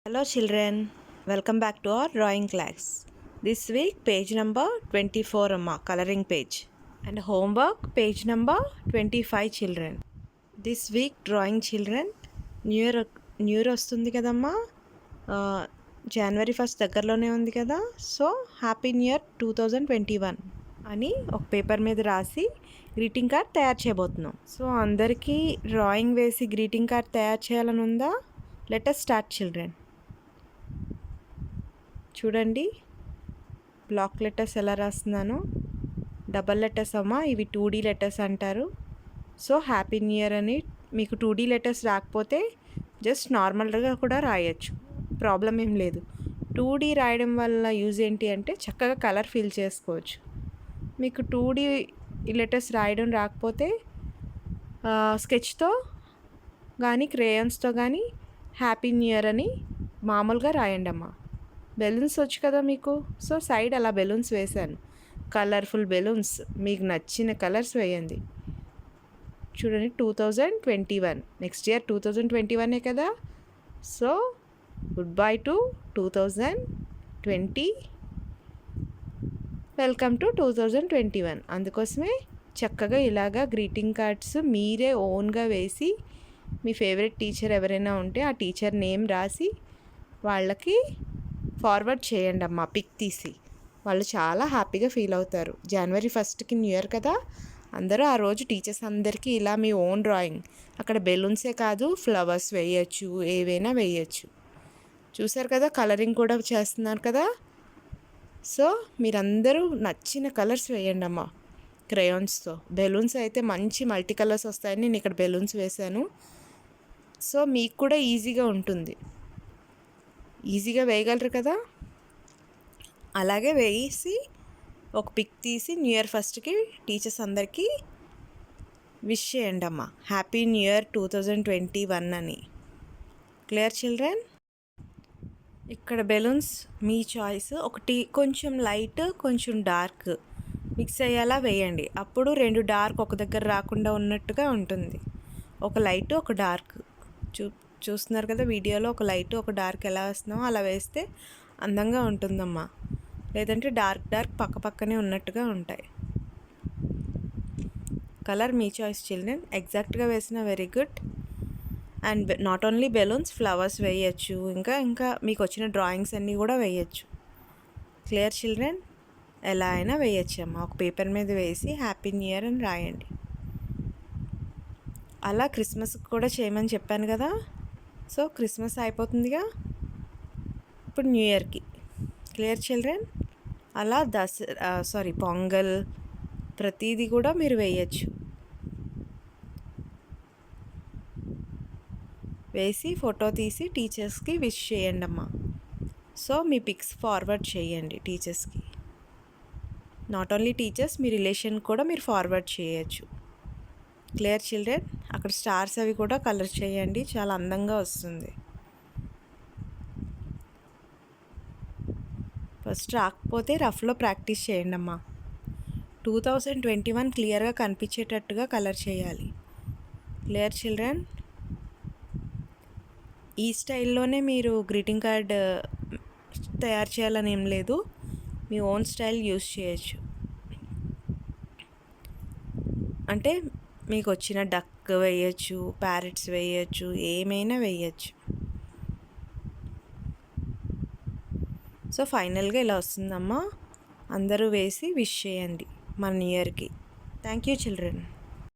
Hello children, welcome back to our drawing class. This week page number 24 amma coloring page and homework page number 25 children. This week drawing children new year వస్తుంది కదమ్మా. జనవరి 1 దగ్గరలోనే ఉంది కదా. So happy new year 2021 అని ఒక paper మీద రాసి greeting card తయారు చేయబోతున్నాం. సో అందరికీ డ్రాయింగ్ వేసి గ్రీటింగ్ కార్డ్ తయారు చేయాలని ఉందా? Let us start children. చూడండి బ్లాక్ లెటర్స్ ఎలా రాస్తున్నాను. డబల్ లెటర్స్ అమ్మా, ఇవి 2D లెటర్స్ అంటారు. సో హ్యాపీ న్యూ ఇయర్ అని మీకు 2D లెటర్స్ రాకపోతే జస్ట్ నార్మల్గా కూడా రాయొచ్చు, ప్రాబ్లం ఏం లేదు. 2D రాయడం వల్ల యూజ్ ఏంటి అంటే చక్కగా కలర్ ఫిల్ చేసుకోవచ్చు. మీకు 2D లెటర్స్ రాయడం రాకపోతే స్కెచ్తో కానీ క్రేయాన్స్తో కానీ హ్యాపీ న్యూ ఇయర్ అని మామూలుగా రాయండి అమ్మా. బెలూన్స్ వచ్చు కదా మీకు. సో సైడ్ అలా బెలూన్స్ వేశాను, కలర్ఫుల్ బెలూన్స్. మీకు నచ్చిన కలర్స్ వేయండి. చూడండి 2021, నెక్స్ట్ ఇయర్ 2021 కదా. So good bye to 2020, welcome to 2021. అందుకోసమే చక్కగా ఇలాగా గ్రీటింగ్ కార్డ్స్ మీరే ఓన్గా వేసి మీ ఫేవరెట్ టీచర్ ఎవరైనా ఉంటే ఆ టీచర్ నేమ్ రాసి వాళ్ళకి ఫార్వర్డ్ చేయండి అమ్మా, పిక్ తీసి. వాళ్ళు చాలా హ్యాపీగా ఫీల్ అవుతారు. జనవరి 1కి న్యూ ఇయర్ కదా, అందరూ ఆ రోజు టీచర్స్ అందరికీ ఇలా మీ ఓన్ డ్రాయింగ్, అక్కడ బెలూన్సే కాదు ఫ్లవర్స్ వేయచ్చు, ఏవైనా వేయచ్చు. చూసారు కదా, కలరింగ్ కూడా చేస్తున్నారు కదా. సో మీరందరూ నచ్చిన కలర్స్ వేయండి అమ్మా క్రేయాన్స్తో. బెలూన్స్ అయితే మంచి మల్టీ కలర్స్ వస్తాయని నేను ఇక్కడ బెలూన్స్ వేశాను. సో మీకు కూడా ఈజీగా ఉంటుంది, ఈజీగా వేయగలరు కదా. అలాగే వేసి ఒక పిక్ తీసి న్యూ ఇయర్ 1కి టీచర్స్ అందరికీ విష్ చేయండి అమ్మా, హ్యాపీ న్యూ ఇయర్ 2021 అని. Clear children? ఇక్కడ బెలూన్స్ మీ చాయిస్. ఒకటి కొంచెం లైట్ కొంచెం డార్క్ మిక్స్ అయ్యేలా వేయండి. అప్పుడు 2 డార్క్ ఒక దగ్గర రాకుండా ఉన్నట్టుగా ఉంటుంది. ఒక లైట్ ఒక డార్క్ చూస్తున్నారు కదా వీడియోలో, ఒక లైట్ ఒక డార్క్ ఎలా వస్తున్నామో అలా వేస్తే అందంగా ఉంటుందమ్మా. లేదంటే డార్క్ పక్కనే ఉన్నట్టుగా ఉంటాయి. కలర్ మీ చాయిస్ చిల్డ్రన్. ఎగ్జాక్ట్గా వేసిన very good. And not only balloons, flowers వేయచ్చు, ఇంకా మీకు వచ్చిన డ్రాయింగ్స్ అన్నీ కూడా వేయచ్చు. Clear children? ఎలా అయినా వేయచ్చు అమ్మా. ఒక పేపర్ మీద వేసి హ్యాపీ న్యూ ఇయర్ అని రాయండి. అలా క్రిస్మస్కి కూడా చేయమని చెప్పాను కదా. సో క్రిస్మస్ అయిపోతుందిగా, ఇప్పుడు న్యూ ఇయర్కి. Clear children? అలా పొంగల్ ప్రతిదీ కూడా మీరు వేయచ్చు. వేసి ఫోటో తీసి టీచర్స్కి విష్ చేయండి అమ్మా. సో మీ పిక్స్ ఫార్వర్డ్ చేయండి టీచర్స్కి. Not only teachers, me relation కూడా మీరు ఫార్వర్డ్ చేయొచ్చు. Clear children? అక్కడ స్టార్స్ అవి కూడా కలర్ చేయండి, చాలా అందంగా వస్తుంది. ఫస్ట్ రాకపోతే రఫ్లో ప్రాక్టీస్ చేయండి అమ్మా. 2021 క్లియర్గా కనిపించేటట్టుగా కలర్ చేయాలి. Clear children? ఈ స్టైల్లోనే మీరు గ్రీటింగ్ కార్డ్ తయారు చేయాలని ఏం లేదు, మీ ఓన్ స్టైల్ యూస్ చేయొచ్చు. అంటే మీకు వచ్చిన డక్ వేయచ్చు, ప్యారెట్స్ వేయచ్చు, ఏమైనా వేయచ్చు. సో ఫైనల్గా ఇలా వస్తుందమ్మా. అందరూ వేసి విష్ చేయండి మన న్యూ ఇయర్కి. Thank you children.